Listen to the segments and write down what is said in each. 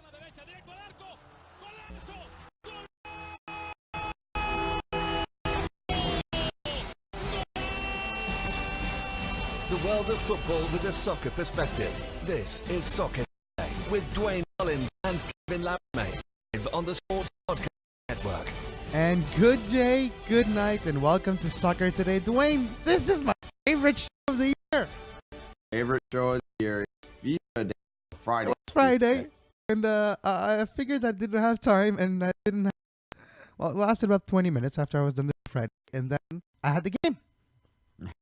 The world of football with a soccer perspective. This is Soccer Today with Duane, Rollins and Kevin Laramee on the Sports Podcast Network. And good day, good night, and welcome to Soccer Today. Duane, this is my favorite show of the year. Favorite show of the year is FIFA Day, Friday. Friday. And I figured I didn't have time, and I didn't have... Well, it lasted about 20 minutes after I was done with Friday, and then I had the game. Isn't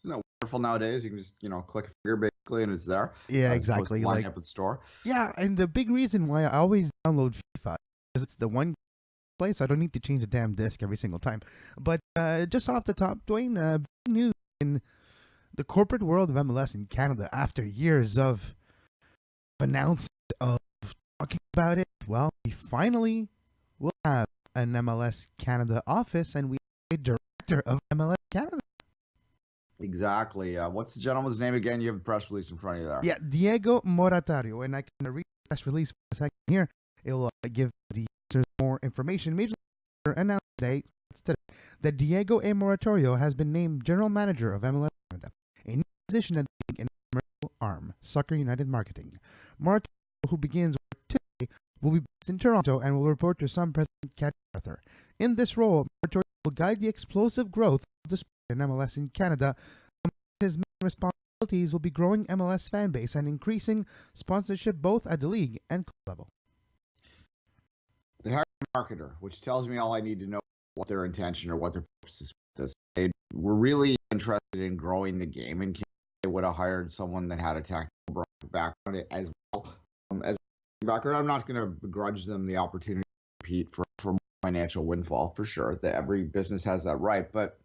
that wonderful nowadays? You can just, click a finger basically and it's there. Yeah, exactly. Lining up at the store. Yeah, and the big reason why I always download FIFA is it's the one place, so I don't need to change the damn disc every single time. But just off the top, Duane, big news in the corporate world of MLS in Canada after years of announcement of talking about it. Well, we finally will have an MLS Canada office, and we have a director of MLS Canada. Exactly. What's the gentleman's name again? You have a press release in front of you there. Yeah, Diego Moratario. And I can read the press release for a second here. It'll give the listeners more information. Major League announced today that Diego A. Moratario has been named General Manager of MLS Canada, a new position at the league in commercial arm, Soccer United Marketing. Moratario, who begins work today, will be based in Toronto and will report to some President Kat Arthur. In this role, Moratario will guide the explosive growth of the sport in MLS in Canada. His main responsibilities will be growing MLS fan base and increasing sponsorship both at the league and club level. The hiring marketer, which tells me all I need to know what their intention or what their purpose is with this. They were really interested in growing the game, and they would have hired someone that had a technical background as well as background. I'm not going to begrudge them the opportunity to compete for financial windfall, for sure. That every business has that right, but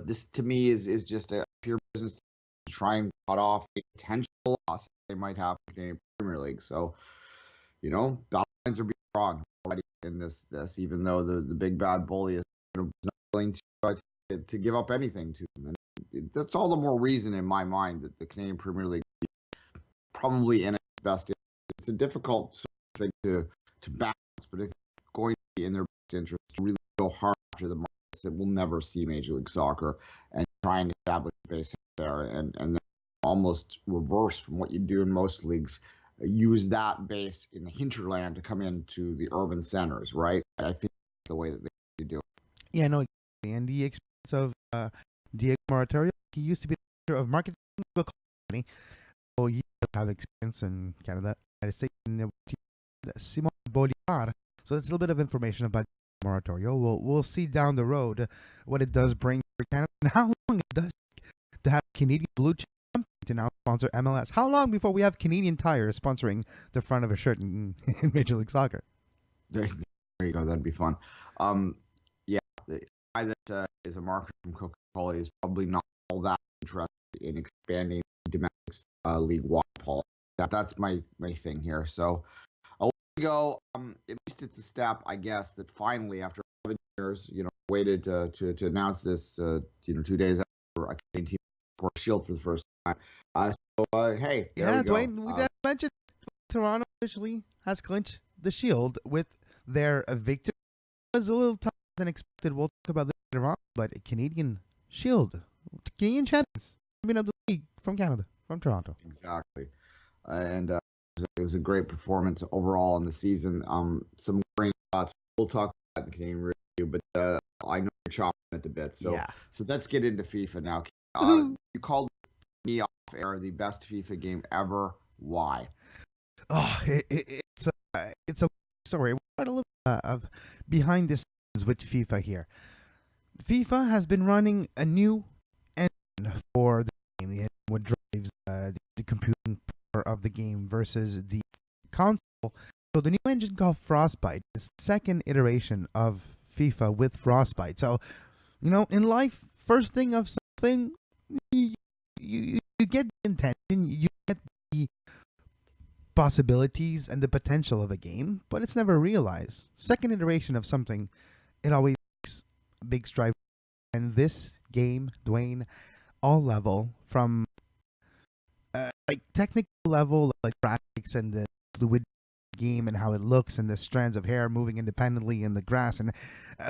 this to me is just a pure business to try and cut off a potential loss they might have in the Canadian Premier League. So, bad lines are being drawn already in this, even though the big bad bully is not willing to give up anything to them. And that's all the more reason in my mind that the Canadian Premier League probably in its best. It's a difficult thing to balance, but it's going to be in their best interest to really go hard after the markets that will never see Major League Soccer and try and establish a base there, and then almost reverse from what you do in most leagues, use that base in the hinterland to come into the urban centers, right? I think that's the way that they do it. Yeah, no, exactly. And the experience of Diego Moratario, he used to be the director of marketing of a company. So he does have experience in Canada, United States, in Simon Bolivar. So that's a little bit of information about Moratario. We'll see down the road what it does bring for Canada and how long it does to have Canadian blue chip company to now sponsor MLS. How long before we have Canadian Tire sponsoring the front of a shirt in Major League Soccer? There you go. That'd be fun. The guy that is a marketer from Coca-Cola is probably not all that interested in expanding domestic league-wide policy. That's my thing here. So I'll let you go. At least it's a step, I guess, that finally, after 11 years, waited to announce this, 2 days after a Canadian team for Shield for the first time. Hey, there we go. Duane, we did mention Toronto officially has clinched the Shield with their victory. It was a little tougher than expected. We'll talk about this later on, but a Canadian Shield, Canadian champions, champion of the league from Canada, from Toronto. Exactly, and it was a great performance overall in the season. Some great thoughts. We'll talk about the Canadian review, but I know you're chopping at the bit. So let's get into FIFA now. You called me off air the best FIFA game ever. Why? Oh, it's a story. We'll try a little of behind the scenes with FIFA here. FIFA has been running a new engine for the game. The engine what drives the computing power of the game versus the console. So the new engine called Frostbite is the second iteration of FIFA with Frostbite. So, in life, first thing of something, you get the intention, you get the possibilities and the potential of a game, but it's never realized. Second iteration of something, it always takes a big stride. And this game, Duane, all level, from like technical level, like graphics and the fluid game and how it looks and the strands of hair moving independently in the grass and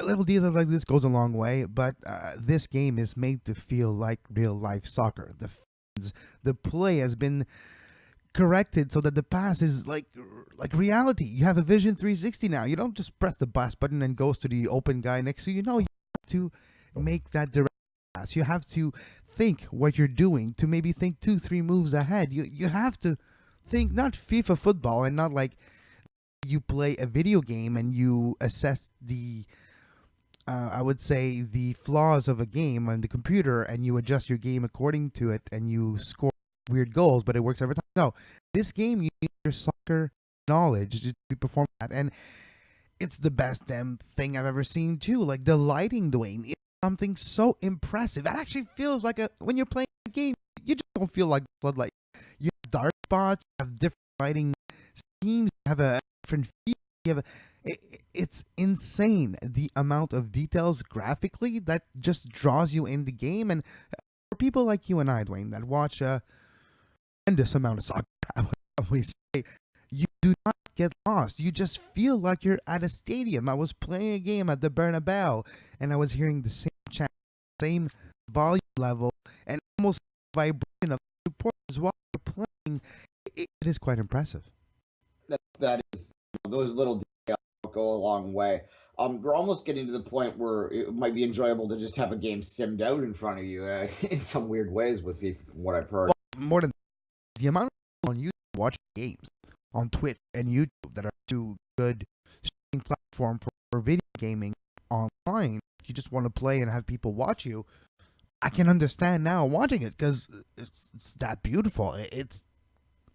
little details like this goes a long way. But this game is made to feel like real life soccer. The play has been corrected so that the pass is like reality. You have a Vision 360 now. You don't just press the pass button and goes to the open guy next to you. No, you have to make that direct pass. You have to think what you're doing, to maybe think 2-3 moves ahead. You have to think not FIFA football and not like you play a video game and you assess the I would say the flaws of a game on the computer and you adjust your game according to it and you score weird goals, but it works every time. No, this game you need your soccer knowledge to perform that, and it's the best damn thing I've ever seen too. Like the lighting, Duane, it's something so impressive. It actually feels like when you're playing a game, you just don't feel like floodlight. You have dark spots, you have different lighting schemes, you have a different feel. You have it's insane the amount of details graphically that just draws you in the game. And for people like you and I, Duane, that watch a tremendous amount of soccer, I would probably say, you do not get lost. You just feel like you're at a stadium. I was playing a game at the Bernabeu, and I was hearing the same chant, same volume level, and almost vibration of supporters while you're playing. It is quite impressive. That is, those little details go a long way. We're almost getting to the point where it might be enjoyable to just have a game simmed out in front of you in some weird ways with FIFA, from what I've heard. Well, more than the amount of people on YouTube watching games on Twitch and YouTube that are too good streaming platform for video gaming online. You just want to play and have people watch you. I can understand now watching it because it's that beautiful.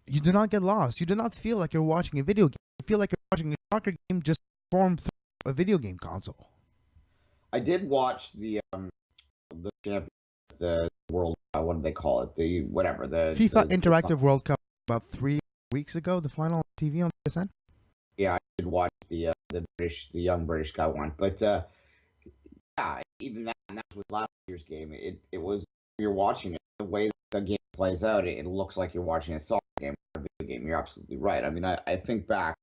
You do not get lost. You do not feel like you're watching a video game. You feel like you're watching a soccer game just formed through a video game console. I did watch the champion, the world. What do they call it? The whatever the FIFA Interactive World Cup about 3 weeks ago. The final on TV on PSN. Yeah, I did watch the young British guy one, but yeah, even that was last year's game. It was, you're watching it, the way that the game plays out, it looks like you're watching a soccer game or a video game. You're absolutely right. I mean, I think back,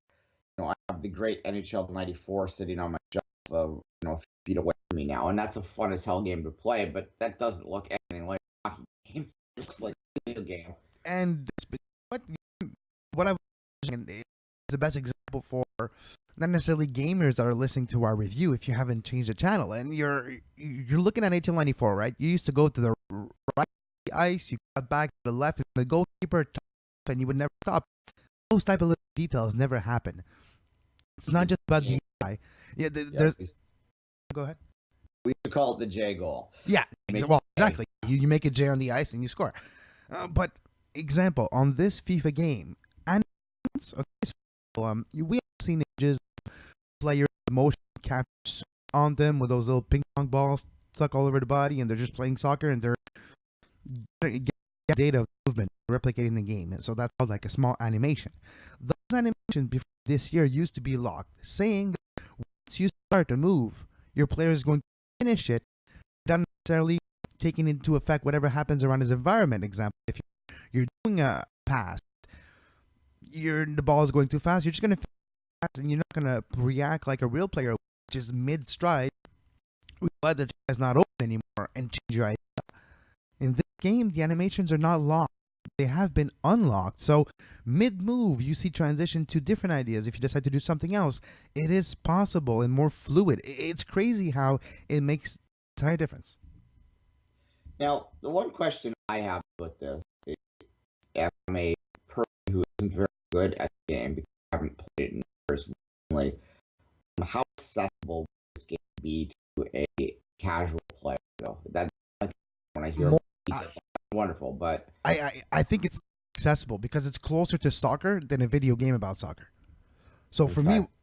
I have the great NHL '94 sitting on my shelf, a few feet away from me now, and that's a fun as hell game to play. But that doesn't look anything like a hockey game. It looks like a video game. And what I was saying is the best example for not necessarily gamers that are listening to our review. If you haven't changed the channel and you're looking at NHL '94, right? You used to go to the right ice, you got back to the left, the goalkeeper, and you would never stop. Those type of little details never happen. It's not just about the eye. Yeah, go ahead. We used to call it the J goal. Yeah, well, exactly. You make a J on the ice and you score. But example on this FIFA game, and we have seen images of players motion captures on them with those little ping pong balls stuck all over the body, and they're just playing soccer and they're getting data of movement, replicating the game. And so that's called like a small animation. Those animations before this year used to be locked, saying that once you start to move, your player is going to finish it without necessarily taking into effect whatever happens around his environment. Example, if you're doing a pass, the ball is going too fast, you're just going to pass and you're not going to react like a real player, which is mid-stride, realize that it's not open anymore and change your idea. In this game, the animations are not locked. They have been unlocked. So mid-move, you see transition to different ideas. If you decide to do something else, it is possible and more fluid. It's crazy how it makes an entire difference. Now, the one question I have with this is, I'm a person who isn't very good at the game because I haven't played it in years recently, how accessible would this game be to a casual player, though? That's like when I hear wonderful, but I think it's accessible because it's closer to soccer than a video game about soccer. So okay.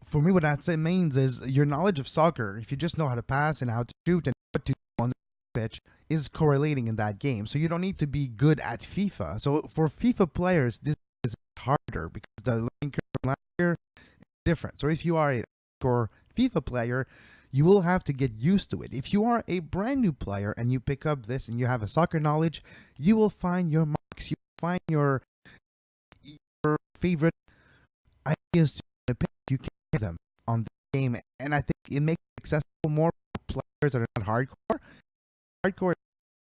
for me, what that means is your knowledge of soccer, if you just know how to pass and how to shoot and what to do on the pitch, is correlating in that game. So you don't need to be good at FIFA. So for FIFA players, this is harder because the learning curve from last year is different. So if you are a core FIFA player, you will have to get used to it. If you are a brand new player and you pick up this and you have a soccer knowledge, you will find your marks. You will find your favorite game, and I think it makes it accessible more for players that are not hardcore. Hardcore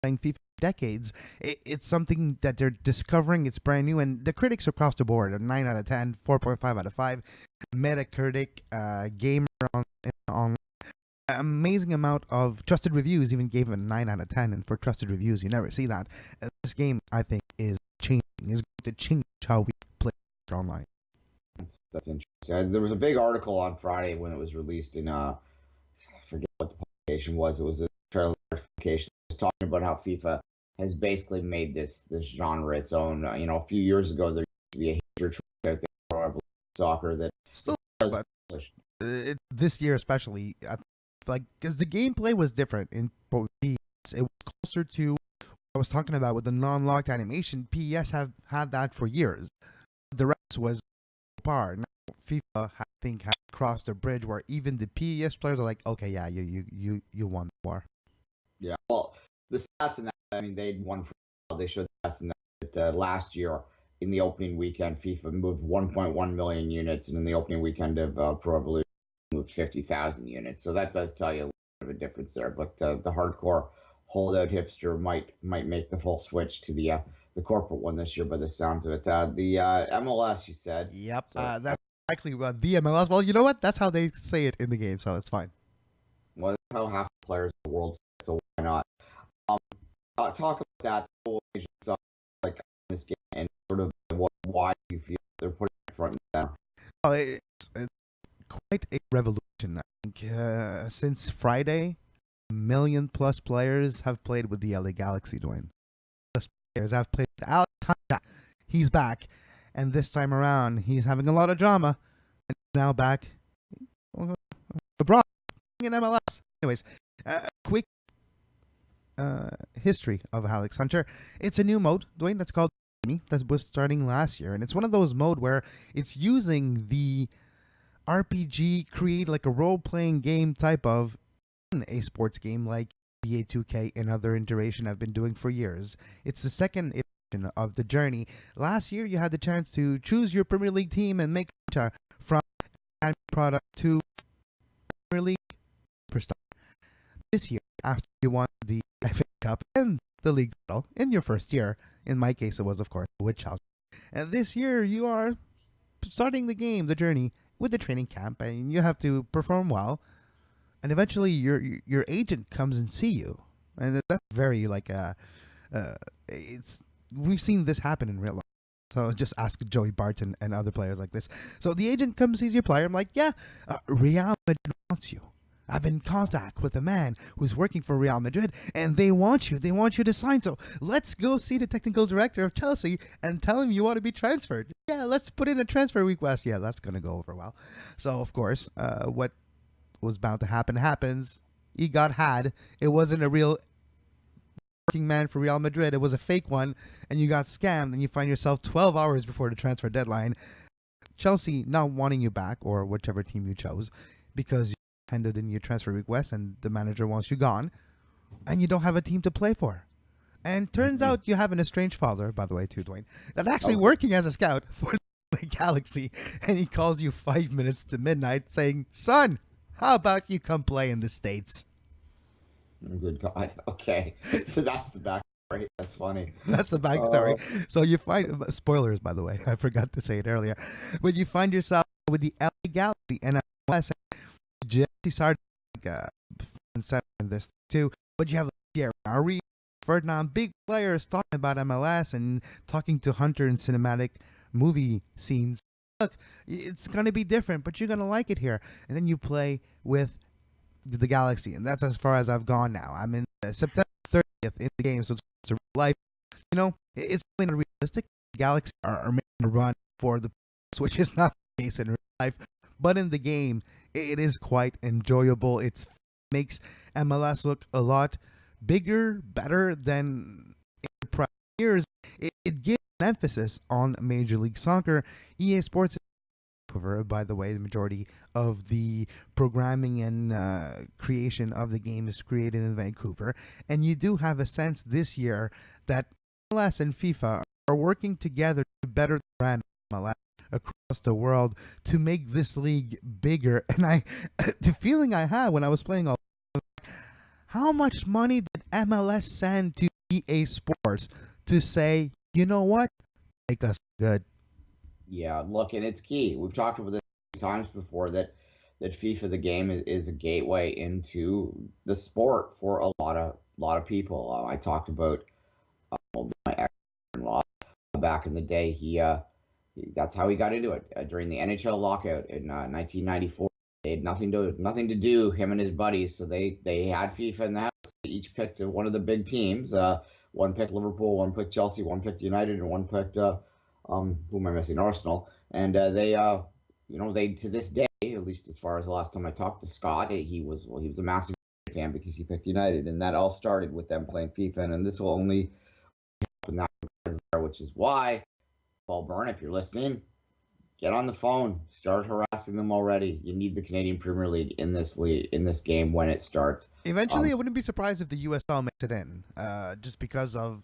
playing FIFA for decades. It's something that they're discovering. It's brand new, and the critics across the board, a 9 out of 10, 4.5 out of 5. Metacritic, gamer on amazing amount of trusted reviews, even gave it a 9 out of 10, and for trusted reviews, you never see that. This game, I think, is going to change how we play online. That's interesting. There was a big article on Friday when it was released in, I forget what the publication was. It was a fairly large publication. It was talking about how FIFA has basically made this genre its own. A few years ago, there used to be a hatred out there for soccer that still, but this year especially, because the gameplay was different in both games. It was closer to what I was talking about with the non-locked animation. PES have had that for years. The rest was par. Now FIFA, I think, has crossed the bridge where even the PES players are like, okay, yeah, you won the war. Yeah, well, the stats in that, they'd won for, they showed stats in that last year in the opening weekend, FIFA moved 1.1 million units, and in the opening weekend of Pro Evolution, moved 50,000 units. So that does tell you a little bit of a difference there. But the hardcore holdout hipster might make the full switch to the corporate one this year by the sounds of it. The MLS, you said. Yep, so, that's exactly what the MLS. Well, you know what? That's how they say it in the game, so it's fine. Well, that's how half the players in the world say, so why not? Talk about that, like this game, and sort of why you feel they're putting it front and center. Oh, it's quite a revolution. I think since Friday, 1 million plus players have played with the LA Galaxy. Duane, plus players have played with Alex Hunter. He's back, and this time around, he's having a lot of drama, and he's now back abroad in MLS. Anyways, quick history of Alex Hunter. It's a new mode, Duane, that's called that was starting last year, and it's one of those mode where it's using the RPG, create like a role-playing game type of a sports game like NBA 2K and other iteration I've been doing for years. It's the second iteration of the journey. Last year, you had the chance to choose your Premier League team and make a from product to Premier League superstar. This year, after you won the FA Cup and the league title in your first year, in my case, it was, of course, with Chelsea. And this year, you are starting the game, the journey, with the training camp, and you have to perform well. And eventually, your agent comes and see you, and that's very we've seen this happen in real life. So just ask Joey Barton and other players like this. So the agent comes, sees your player. I'm like, yeah, Real Madrid wants you. I've been in contact with a man who's working for Real Madrid, and they want you. They want you to sign. So let's go see the technical director of Chelsea and tell him you want to be transferred. Yeah, let's put in a transfer request. Yeah, that's going to go over well. So, of course, what was bound to happen happens. He got had. It wasn't a real working man for Real Madrid. It was a fake one, and you got scammed, and you find yourself 12 hours before the transfer deadline. Chelsea not wanting you back, or whichever team you chose, because you handed in your transfer request and the manager wants you gone, and you don't have a team to play for. And turns out you have an estranged father, by the way, too, Duane, that's actually working as a scout for the Galaxy, and he calls you 5 minutes to midnight saying, son, how about you come play in the States? Good God. Okay. So that's the backstory. That's funny. That's the backstory. So you find, spoilers, by the way, I forgot to say it earlier, but you find yourself with the LA Galaxy and MLS. Jesse started in this too, but you have Thierry Henry, Ferdinand, big players talking about MLS and talking to Hunter in cinematic movie scenes. Look, it's going to be different, but you're going to like it here. And then you play with the Galaxy, and that's as far as I've gone now. I'm in September 30th in the game, so it's a real life. You know, it's really not realistic. The Galaxy are making a run for the which is not the case in real life. But in the game, it is quite enjoyable. It makes MLS look a lot bigger, better than in prior years. It gives an emphasis on Major League Soccer. EA Sports, by the way, the majority of the programming and creation of the game is created in Vancouver. And you do have a sense this year that MLS and FIFA are working together to better the brand of MLS. across the world to make this league bigger. And the feeling I had when I was playing all, how much money did MLS send to EA Sports to say, you know what, make us good? Yeah, look, and it's key. We've talked about this times before that FIFA the game is a gateway into the sport for a lot of people. I talked about my ex-in-law back in the day. That's how he got into it during the NHL lockout in 1994. They had nothing to do, him and his buddies, so they had FIFA in the house. They each picked one of the big teams. One picked Liverpool, one picked Chelsea, one picked United, and one picked who am I missing? Arsenal. And they to this day, at least as far as the last time I talked to Scott, he was a massive fan because he picked United, and that all started with them playing FIFA. And this will only help in that regard, which is why, Paul Byrne, if you're listening, get on the phone, start harassing them already. You need the Canadian Premier League in this game when it starts. Eventually, I wouldn't be surprised if the USL makes it in, just because of.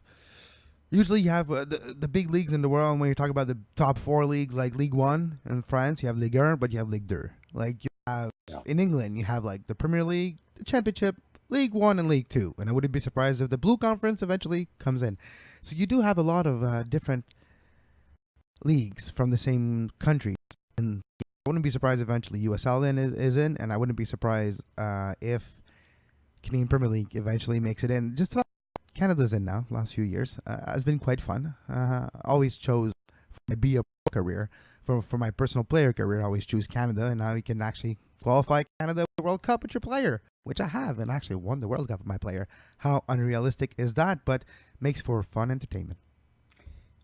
Usually you have the big leagues in the world. When you talk about the top 4 leagues, like Ligue 1 in France, you have Ligue 1, but you have Ligue 2. Like you have in England, you have like the Premier League, the Championship, League 1, and League 2. And I wouldn't be surprised if the Blue Conference eventually comes in. So you do have a lot of different leagues from the same countries. And I wouldn't be surprised eventually USL is in, and I wouldn't be surprised if Canadian Premier League eventually makes it in. Just Canada's in now, last few years. It's been quite fun. Always chose for my BA career. For my personal player career, I always choose Canada, and now you can actually qualify Canada with the World Cup with your player, which I have, and actually won the World Cup with my player. How unrealistic is that? But makes for fun entertainment.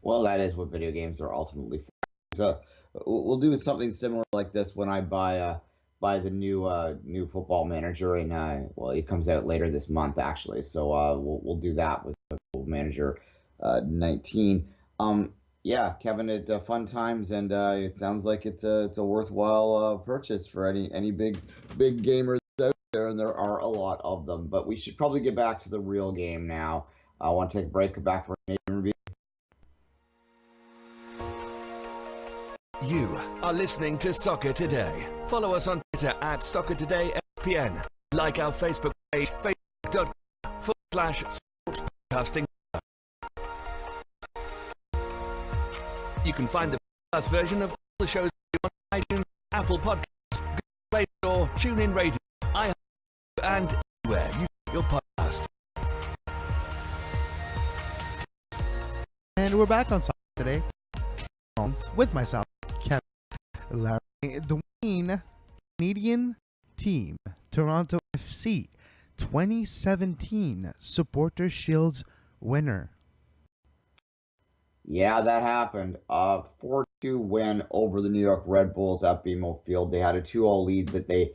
Well, that is what video games are ultimately for. So we'll do something similar like this when I buy the new Football Manager, and it comes out later this month actually. So we'll do that with Football Manager 19. Yeah, Kevin, it fun times, and it sounds like it's a worthwhile purchase for any big gamers out there, and there are a lot of them. But we should probably get back to the real game now. I want to take a break, come back for a Canadian review. You are listening to Soccer Today. Follow us on Twitter at Soccer Today SPN. Like our Facebook page, facebook.com/sportspodcasting. You can find the podcast version of all the shows on iTunes, Apple Podcasts, Google Play Store, TuneIn Radio, iHeart, and anywhere you get your podcast. And we're back on Soccer Today with myself, Kevin, Laramee, Duane, Canadian team, Toronto FC, 2017 Supporter Shields winner. Yeah, that happened. 4-2 win over the New York Red Bulls at BMO Field. They had a 2-0 lead that they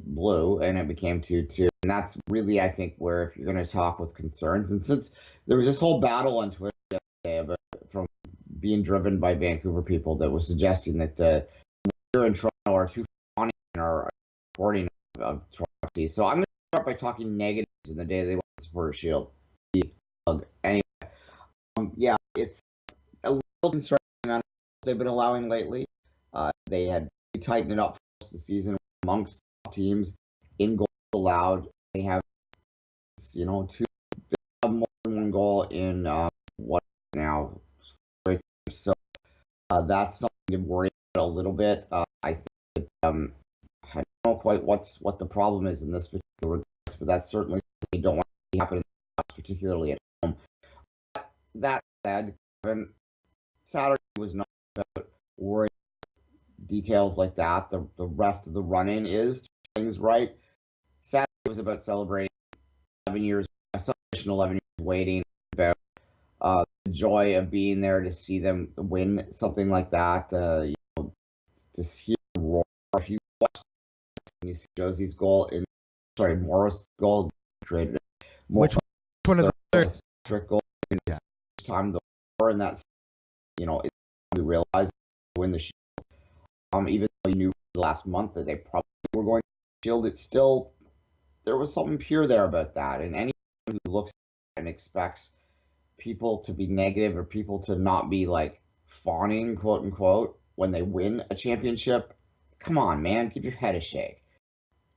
blew, and it became 2-2. And that's really, I think, where if you're going to talk with concerns, and since there was this whole battle on Twitter yesterday about from being driven by Vancouver people that was suggesting that we're in Toronto are too funny in our reporting of Toronto. So I'm going to start by talking negatives in the day they won the Supporter Shield. Anyway, yeah, it's a little concerning amount they've been allowing lately. They had tightened it up for most of the season amongst teams in goals allowed. They have, they have more than one goal in what now. So that's something to worry about a little bit. I think that, I don't know quite what the problem is in this particular regard, but that's certainly something you don't want to see happen, particularly at home. But that said, Kevin, Saturday was not about worrying details like that. The rest of the run-in is things right. Saturday was about celebrating 11 years, celebration 11 years waiting, about the joy of being there to see them win something like that. To hear the roar. If you watch and you see Josie's goal Morris' goal created Which one of the trick goal in this time the roar, and that's we realized win the Shield. Even though you knew the last month that they probably were going to Shield, it's still there was something pure there about that. And anyone who looks at it and expects people to be negative or people to not be like fawning, quote unquote, when they win a championship. Come on, man, give your head a shake.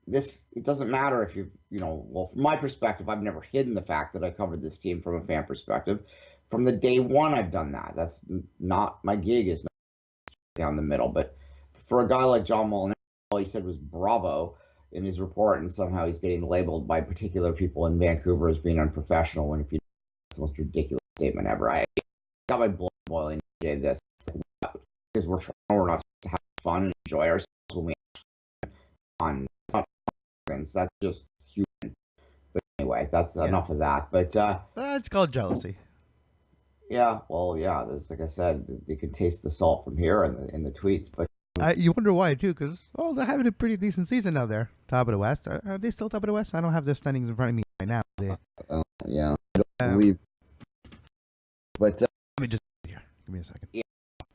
It doesn't matter if well, from my perspective, I've never hidden the fact that I covered this team from a fan perspective. From the day one, I've done that. That's not my gig, is not down the middle. But for a guy like John Molinari, all he said was bravo in his report, and somehow he's getting labeled by particular people in Vancouver as being unprofessional, when if you that's the most ridiculous statement ever. I got my blood boiling today. This because we're not supposed to have fun and enjoy ourselves when we on. That's just human. But anyway, that's enough of that. But it's called jealousy. Yeah, well, yeah. There's, like I said, you can taste the salt from here in the tweets. But you wonder why too, because they're having a pretty decent season out there, top of the West. Are they still top of the West? I don't have their standings in front of me right now. Yeah, I don't believe. But let me just here. Give me a second. Yeah,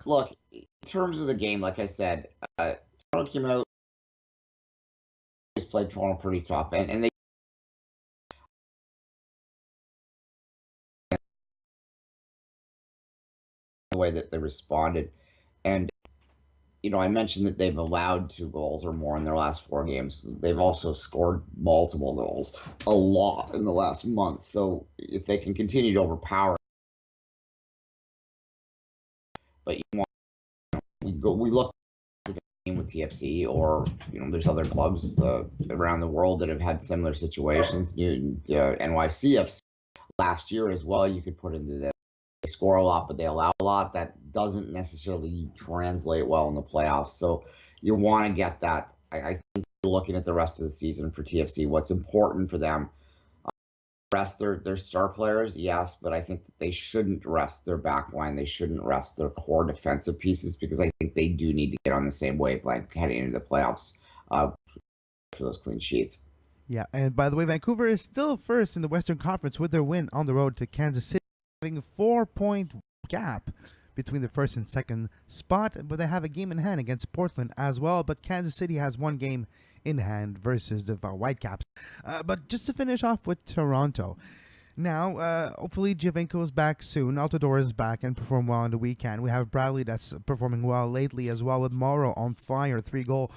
look, in terms of the game, like I said, Toronto came out. Played Toronto pretty tough, and they the way that they responded. And I mentioned that they've allowed 2 goals or more in their last 4 games. They've also scored multiple goals, a lot in the last month. So if they can continue to overpower, but we look with TFC, or there's other clubs around the world that have had similar situations. NYCFC last year as well, you could put into this. They score a lot, but they allow a lot. That doesn't necessarily translate well in the playoffs. So you want to get that. I think you're looking at the rest of the season for TFC. What's important for them, rest their star players, yes, but I think that they shouldn't rest their back line. They shouldn't rest their core defensive pieces, because I think they do need to get on the same wavelength heading into the playoffs for those clean sheets. Yeah, and by the way, Vancouver is still first in the Western Conference with their win on the road to Kansas City, having a 4-point gap between the first and second spot, but they have a game in hand against Portland as well. But Kansas City has 1 game in hand versus the Whitecaps. But just to finish off with Toronto, now hopefully Giovinco is back soon. Altidore is back and performed well on the weekend. We have Bradley that's performing well lately as well, with Morrow on fire, 3-goal.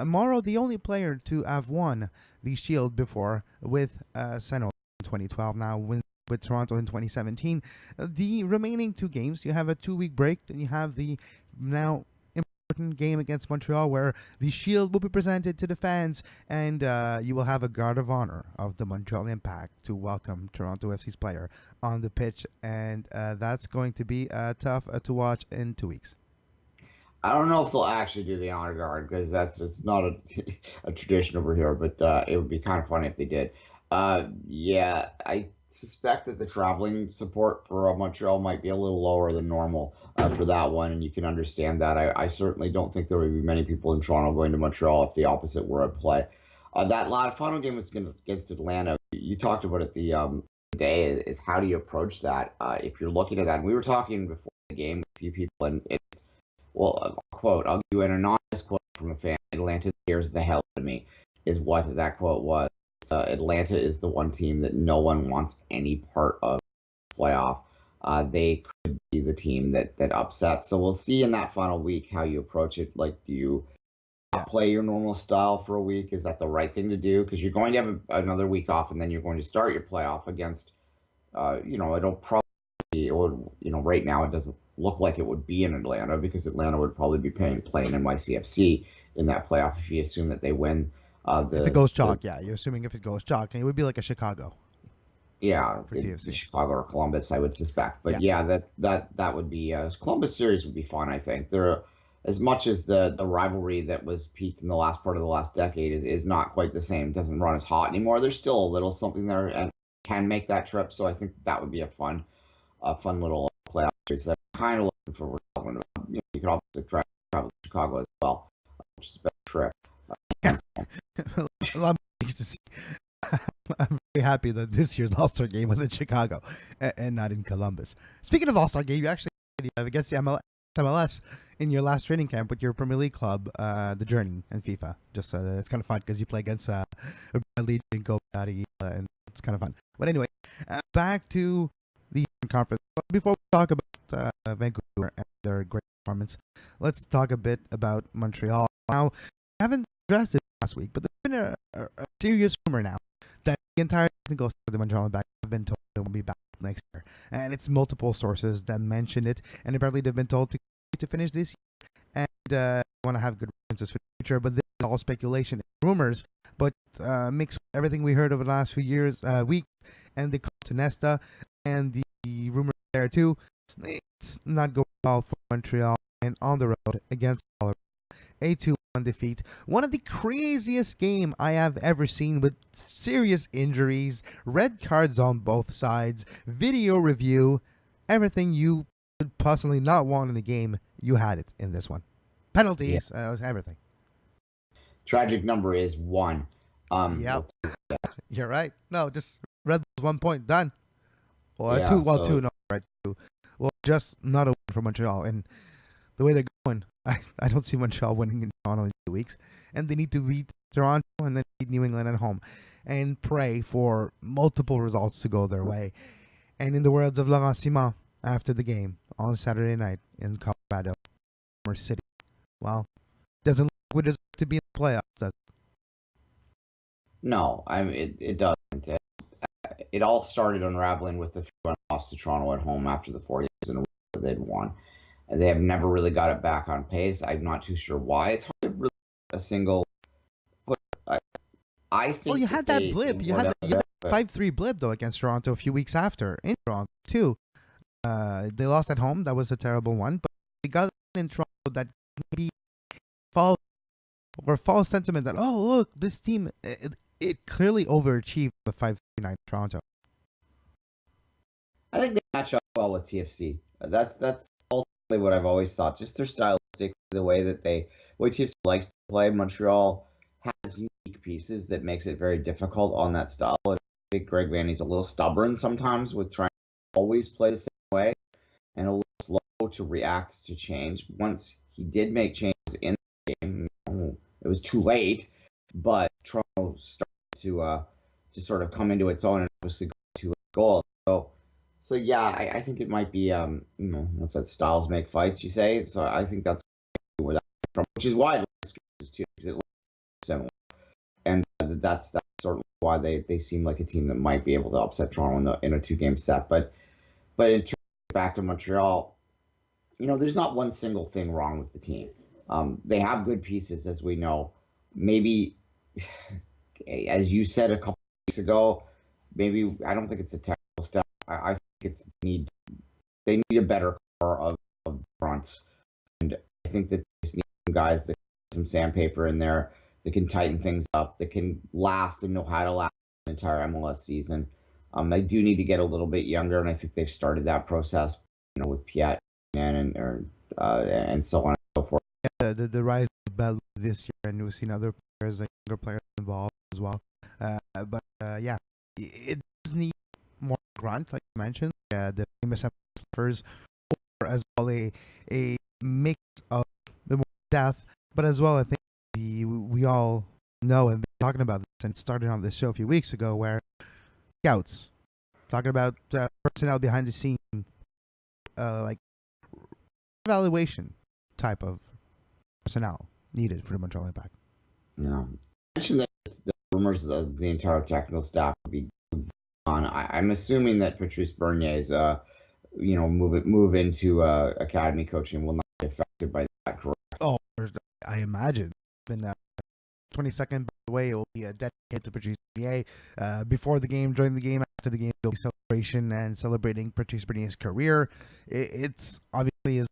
Morrow, the only player to have won the Shield before with St. in 2012. Now with Toronto in 2017. The remaining 2 games, you have a 2-week break, then you have the now important game against Montreal, where the Shield will be presented to the fans, and you will have a guard of honor of the Montreal Impact to welcome Toronto FC's player on the pitch, and that's going to be tough to watch in 2 weeks. I don't know if they'll actually do the honor guard, because it's not a tradition over here, but it would be kind of funny if they did. Yeah, I suspect that the traveling support for Montreal might be a little lower than normal for that one, and you can understand that. I certainly don't think there would be many people in Toronto going to Montreal if the opposite were at play. That final game was against Atlanta. You talked about it the day, is how do you approach that if you're looking at that? And we were talking before the game with a few people, and I'll give you an anonymous quote from a fan. Atlanta scares the hell out of me, is what that quote was. Atlanta is the one team that no one wants any part of the playoff. They could be the team that upsets. So we'll see in that final week how you approach it. Like, do you play your normal style for a week? Is that the right thing to do? Because you're going to have another week off, and then you're going to start your playoff against, it'll probably, right now it doesn't look like it would be in Atlanta, because Atlanta would probably be playing NYCFC in that playoff if you assume that they win. If it goes chalk, you're assuming if it goes chalk, and it would be like a Chicago. Yeah, for TFC. Chicago or Columbus, I would suspect. But that would be Columbus series would be fun. I think there, as much as the rivalry that was peaked in the last part of the last decade is not quite the same. It doesn't run as hot anymore. There's still a little something there, and can make that trip. So I think that would be a fun little playoff series. I'm kind of looking forward to that one. You could also travel to Chicago as well, which is a better trip. A lot of things to see. I'm very happy that this year's All-Star game was in Chicago and not in Columbus. Speaking of All-Star game, you actually against the MLS in your last training camp with your Premier League club, the Journey, and FIFA. Just it's kind of fun because you play against Bradley and go and it's kind of fun. But anyway, back to the conference. Before we talk about Vancouver and their great performance. Let's talk a bit about Montreal. Now, I haven't addressed it last week, but there's been a serious rumor now that the entire technical staff of the Montreal Impact have been told they won't be back next year. And it's multiple sources that mention it, and apparently they've been told to finish this year and want to have good references for the future. But this is all speculation and rumors, but mixed with everything we heard over the last few years, weeks, and the call to Nesta and the rumors there too, it's not going well for Montreal and on the road against Colorado. A 2-1 defeat. One of the craziest game I have ever seen, with serious injuries, red cards on both sides, video review, everything you could possibly not want in the game, you had it in this one. Penalties, everything. Tragic number is 1. Yep. You're right. No, just Red Bulls 1 point, done. Well, Yeah, 2, well, so- 2, no, right, 2. Well, just not a win for Montreal. And the way they're going, I don't see Montreal winning in Toronto in 2 weeks. And they need to beat Toronto and then beat New England at home. And pray for multiple results to go their way. And in the words of Laurent Simon after the game on Saturday night in Colorado, or City, well, doesn't look like we deserve to be in the playoffs, does it? No, I mean, it doesn't. It all started unraveling with the 3-1 loss to Toronto at home after the 4 games in a row that they'd won. And they have never really got it back on pace. I'm not too sure why. It's hard to really a single. But I think. Well, you had that blip. You had that 5-3 blip, though, against Toronto a few weeks after in Toronto, too. They lost at home. That was a terrible one. But they got in Toronto that maybe false sentiment that, oh, look, this team, it clearly overachieved the 5-3 night Toronto. I think they match up well with TFC. That's ultimately what I've always thought. Just their stylistic, the way TFC likes to play. Montreal has unique pieces that makes it very difficult on that style. I think Greg Vanney's a little stubborn sometimes with trying to always play the same way and a little slow to react to change. Once he did make changes in the game, it was too late, but Toronto started to sort of come into its own and obviously go to late goals. So yeah, I think it might be what's that? Styles make fights, you say. So I think that's where that came from, which is why it looks too, because it looks similar, and that's sort of why they seem like a team that might be able to upset Toronto in a 2-game set. But in terms of back to Montreal, there's not one single thing wrong with the team. They have good pieces, as we know. Maybe, as you said a couple weeks ago, maybe I don't think it's a technical step. I think they need a better core of fronts, and I think that they just need some guys that can some sandpaper in there, that can tighten things up, that can last and know how to last an entire MLS season. They do need to get a little bit younger, and I think they've started that process, with Piat and so on and so forth. Yeah, the rise of Bell this year, and we've seen other players, like younger players involved as well. But it does need more grunt, like you mentioned. The famous Slippers, or as well a mix of the more depth, but as well I think we all know and been talking about this, and started on this show a few weeks ago, where scouts talking about personnel behind the scene, like evaluation type of personnel needed for the Montreal Impact. Yeah, I mentioned that the rumors that the entire technical staff would be gone. I'm assuming that Patrice Bernier's move into academy coaching will not be affected by that. Correct? Oh, I imagine. Been 22nd, by the way, it will be dedicated to Patrice Bernier. Before the game, during the game, after the game, there will be celebration and celebrating Patrice Bernier's career. It's obviously his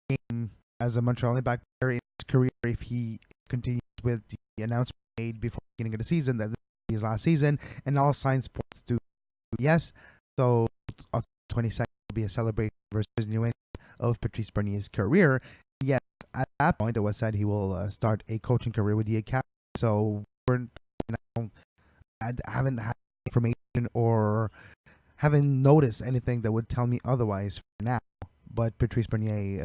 game as a Montreal Impact player in his career, if he continues with the announcement made before the beginning of the season that this is his last season, and all signs point to yes. So October 22nd will be a celebration versus New England of Patrice Bernier's career. Yes, at that point it was said he will start a coaching career with the academy. So I haven't had information or haven't noticed anything that would tell me otherwise for now. But Patrice Bernier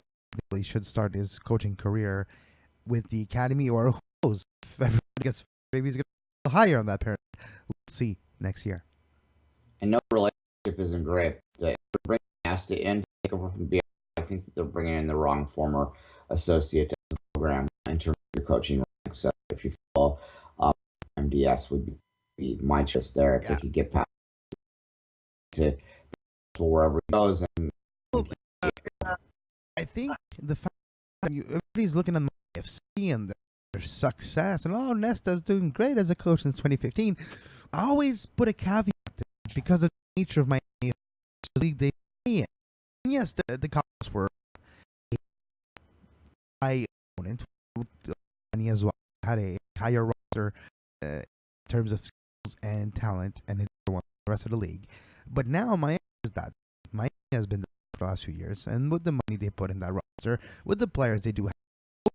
should start his coaching career with the academy, or who knows, if everyone gets, maybe he's going to go higher on that pyramid. We'll see next year. And no relationship isn't great. Bring Nesta in to take over from BI, I think think that they're bringing in the wrong former associate to the program in terms of your coaching ranks. So if you follow MDS would be my choice there if they could get past to wherever he goes. And I think the fact that everybody's looking at my FC and their success, and Nesta's doing great as a coach since 2015. I always put a caveat to it because of the nature of my league they play in. And yes, the Cowboys were high opponent, and as well had a higher roster in terms of skills and talent, and the rest of the league. But now Miami is that. Miami has been for the last few years, and with the money they put in that roster, with the players they do have,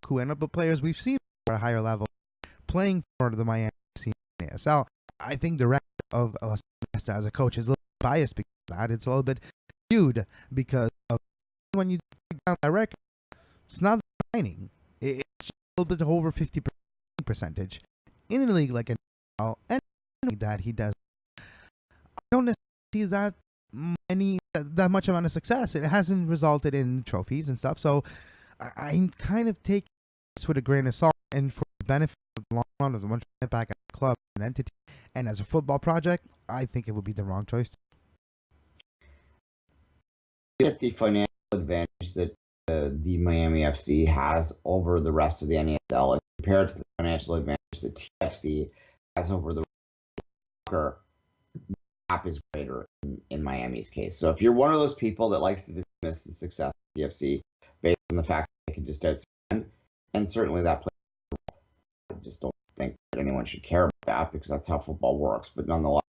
who end up with players we've seen at a higher level, playing for the Miami FC in ASL. I think the rest of Nesta as a coach is a little biased because of that. It's a little bit skewed because of when you take down that record, it's not declining. It's just a little bit over 50% percentage in a league like NFL, and that he does. I don't necessarily see that much amount of success. It hasn't resulted in trophies and stuff. So I kind of take this with a grain of salt, and for the benefit of the long run of the one impact as a club, an entity, and as a football project, I think it would be the wrong choice. Get the financial advantage that the Miami FC has over the rest of the NASL, and compared to the financial advantage that TFC has over the soccer, the gap is greater in Miami's case. So if you're one of those people that likes to dismiss the success of TFC based on the fact that they can just outspend, and certainly that plays, I just don't think that anyone should care about that because that's how football works. But nonetheless,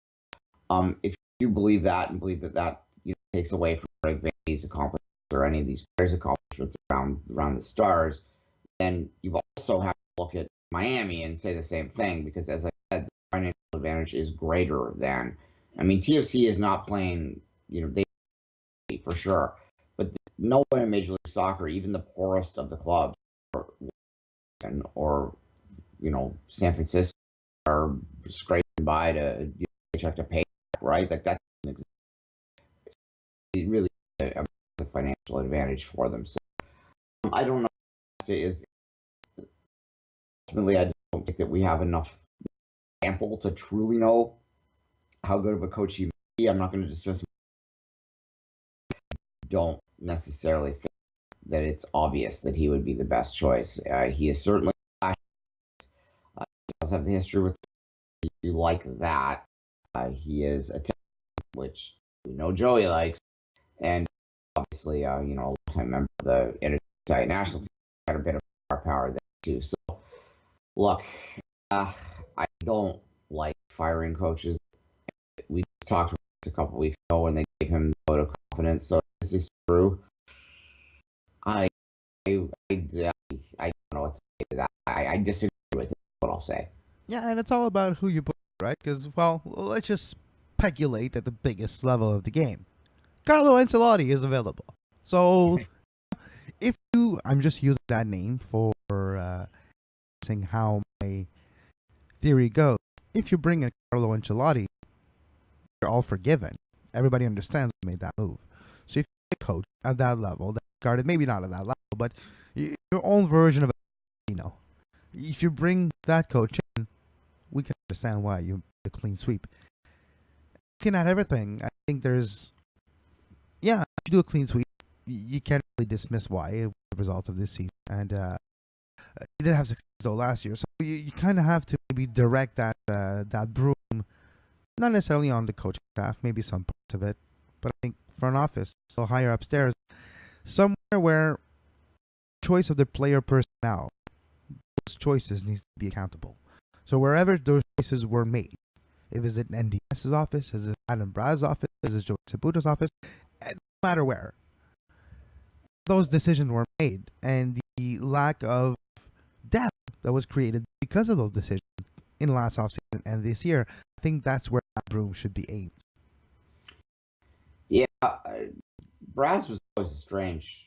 if you believe that and believe that takes away from Greg Vandy's accomplishments or any of these players' accomplishments around the Stars, then you also have to look at Miami and say the same thing, because as I said, the financial advantage is greater than. I mean, TFC is not playing, they for sure, but no one in Major League Soccer, even the poorest of the clubs, or San Francisco, are scraping by to paycheck to paycheck, right? Like that doesn't exist. It really is a financial advantage for them. So I don't know. Ultimately, I just don't think that we have enough sample to truly know how good of a coach he may be. I'm not going to dismiss him. I don't necessarily think that it's obvious that he would be the best choice. He is certainly he does have the history with you like that. He is a which we know Joey likes, and obviously a long-time member of the Internet national team, got a bit of firepower there too. So look, I don't like firing coaches. We talked about this a couple weeks ago when they gave him the vote of confidence. So this is true. I don't know what to say to that. I disagree with it, what I'll say. Yeah, and it's all about who you put, right? Because, let's just speculate at the biggest level of the game. Carlo Ancelotti is available. So, I'm just using that name for saying how my theory goes. If you bring in Carlo Ancelotti, you're all forgiven. Everybody understands who made that move. So if you're a coach at that level, that guarded, maybe not at that level, but your own version of if you bring that coach in, we can understand why you a clean sweep. Looking at everything, I think there's you do a clean sweep, you can't really dismiss why the result of this season. And you did have success though last year, so you kind of have to maybe direct that broom, not necessarily on the coaching staff, maybe some parts of it, but I think front office, so higher upstairs, somewhere where choice of the player personnel, those choices needs to be accountable. So wherever those choices were made, if it's in NDS's office, is it Adam Brad's office, is it Joe Sabuta's office, no matter where, those decisions were made, and the lack of depth that was created because of those decisions in last offseason and this year, I think that's where that broom should be aimed. Yeah, Brad's was always a strange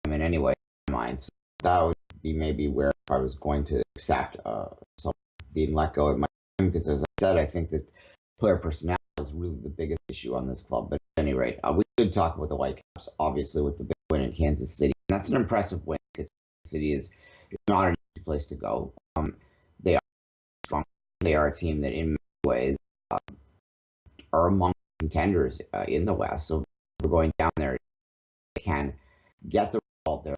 anyway in my mind. So that would be maybe where I was going to accept someone being let go at my time, because as I said, I think that player personality is really the biggest issue on this club. But at any rate, we should talk about the Whitecaps, obviously, with the big win in Kansas City. And that's an impressive win because Kansas City is not an easy place to go. They are strong. They are a team that, in many ways, are among contenders in the West. So we're going down there. They can get the result there.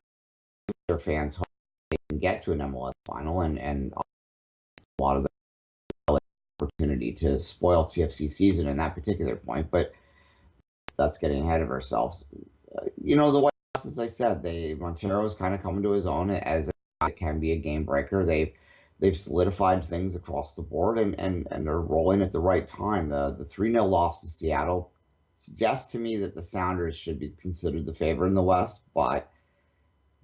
Their fans hope they can get to an MLS final, and a lot of them opportunity to spoil TFC season in that particular point, but that's getting ahead of ourselves. The White House, as I said, Montero's kind of coming to his own as it can be a game breaker. They've solidified things across the board and they're rolling at the right time. The 3-0 loss to Seattle suggests to me that the Sounders should be considered the favorite in the West, but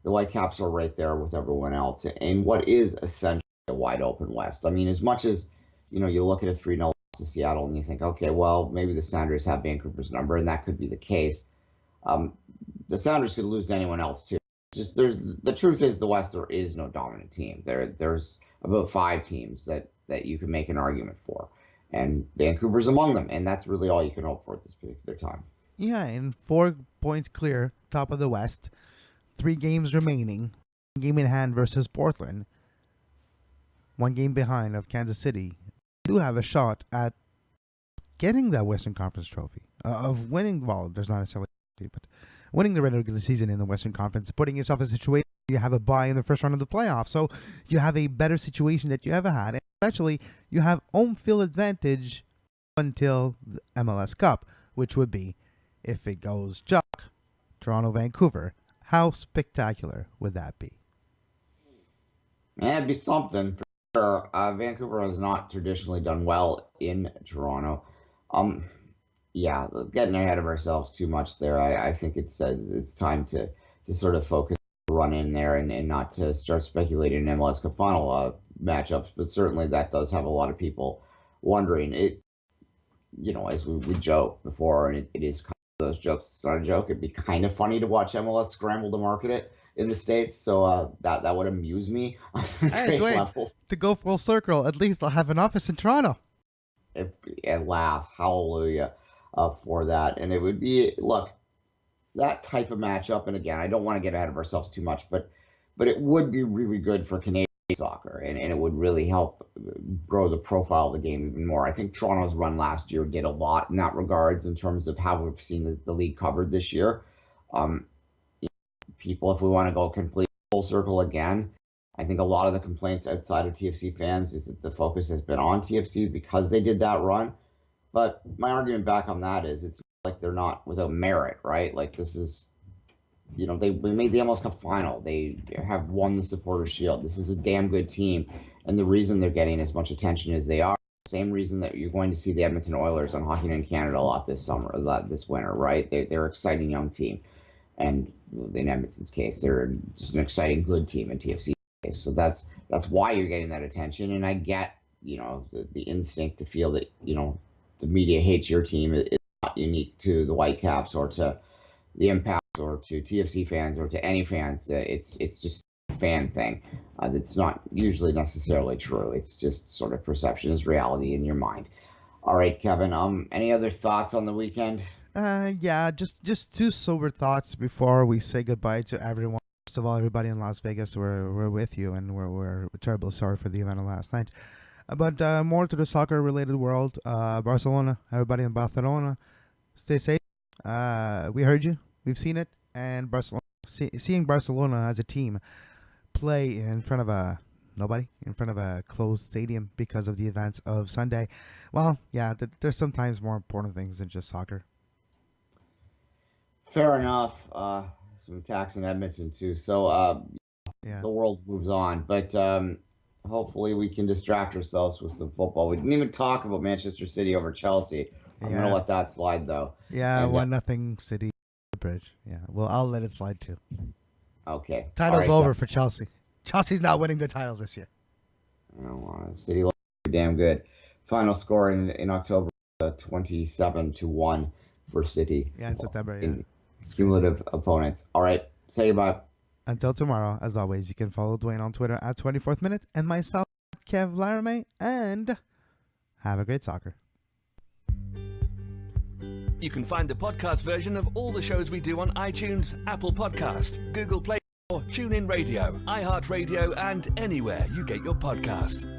the Whitecaps are right there with everyone else in what is essentially a wide open West. I mean, as much as you look at a 3-0 loss to Seattle and you think, okay, well, maybe the Sounders have Vancouver's number, and that could be the case. The Sounders could lose to anyone else too. The truth is, the West, there is no dominant team. There's about 5 teams that you can make an argument for, and Vancouver's among them, and that's really all you can hope for at this particular time. Yeah, and 4 points clear, top of the West, 3 games remaining, 1 game in hand versus Portland, 1 game behind of Kansas City. Do have a shot at getting that Western Conference trophy, of winning. Well, there's not necessarily a trophy, but winning the regular season in the Western Conference, putting yourself in a situation where you have a bye in the first round of the playoffs, so you have a better situation that you ever had, and especially you have home field advantage until the MLS Cup, which would be, if it goes Jock, Toronto, Vancouver. How spectacular would that be? It'd be something. Sure. Vancouver has not traditionally done well in Toronto. Yeah, getting ahead of ourselves too much there. I think it's time to sort of focus, run in there, and not to start speculating in MLS Cup final matchups. But certainly that does have a lot of people wondering. It, as we joked before, and it is kind of those jokes. It's not a joke. It'd be kind of funny to watch MLS scramble to market it in the States, so that would amuse me on great levels. To go full circle, at least I'll have an office in Toronto. At last, hallelujah for that. And it would be, look, that type of matchup, and again, I don't want to get ahead of ourselves too much, but it would be really good for Canadian soccer, and it would really help grow the profile of the game even more. I think Toronto's run last year did a lot in that regards in terms of how we've seen the league covered this year. People, if we want to go complete full circle again, I think a lot of the complaints outside of TFC fans is that the focus has been on TFC because they did that run. But my argument back on that is it's like they're not without merit, right? Like this is, we made the MLS Cup final. They have won the Supporters' Shield. This is a damn good team. And the reason they're getting as much attention as they are, the same reason that you're going to see the Edmonton Oilers on Hockey Night in Canada a lot this winter, right? They're an exciting young team. And in Edmonton's case, they're just an exciting, good team in TFC's case. So that's why you're getting that attention. And I get, the instinct to feel that, the media hates your team. It's not unique to the Whitecaps or to the Impact or to TFC fans or to any fans. It's just a fan thing. That's not usually necessarily true. It's just sort of perception is reality in your mind. All right, Kevin. Any other thoughts on the weekend? Yeah, just 2 sober thoughts before we say goodbye to everyone. First of all, everybody in Las Vegas, we're with you, and we're terribly sorry for the event of last night. But more to the soccer-related world, Barcelona, everybody in Barcelona, stay safe. We heard you, we've seen it, and seeing Barcelona as a team play in front of nobody, in front of a closed stadium because of the events of Sunday. Well, yeah, there's sometimes more important things than just soccer. Fair enough. Some attacks in Edmonton too. So yeah, the world moves on, but hopefully we can distract ourselves with some football. We didn't even talk about Manchester City over Chelsea. I'm gonna let that slide though. Yeah, 1-0 City bridge. Yeah, well, I'll let it slide too. Okay. Title's over for Chelsea. Chelsea's not winning the title this year. City looks pretty damn good. Final score in October, 27-1 for City. Yeah, in September. Yeah. Cumulative opponents. All right. Say goodbye. Until tomorrow, as always, you can follow Duane on Twitter at 24th Minute and myself at Kev Laramee, and have a great soccer. You can find the podcast version of all the shows we do on iTunes, Apple Podcast, Google Play, or TuneIn Radio, iHeartRadio, and anywhere you get your podcast.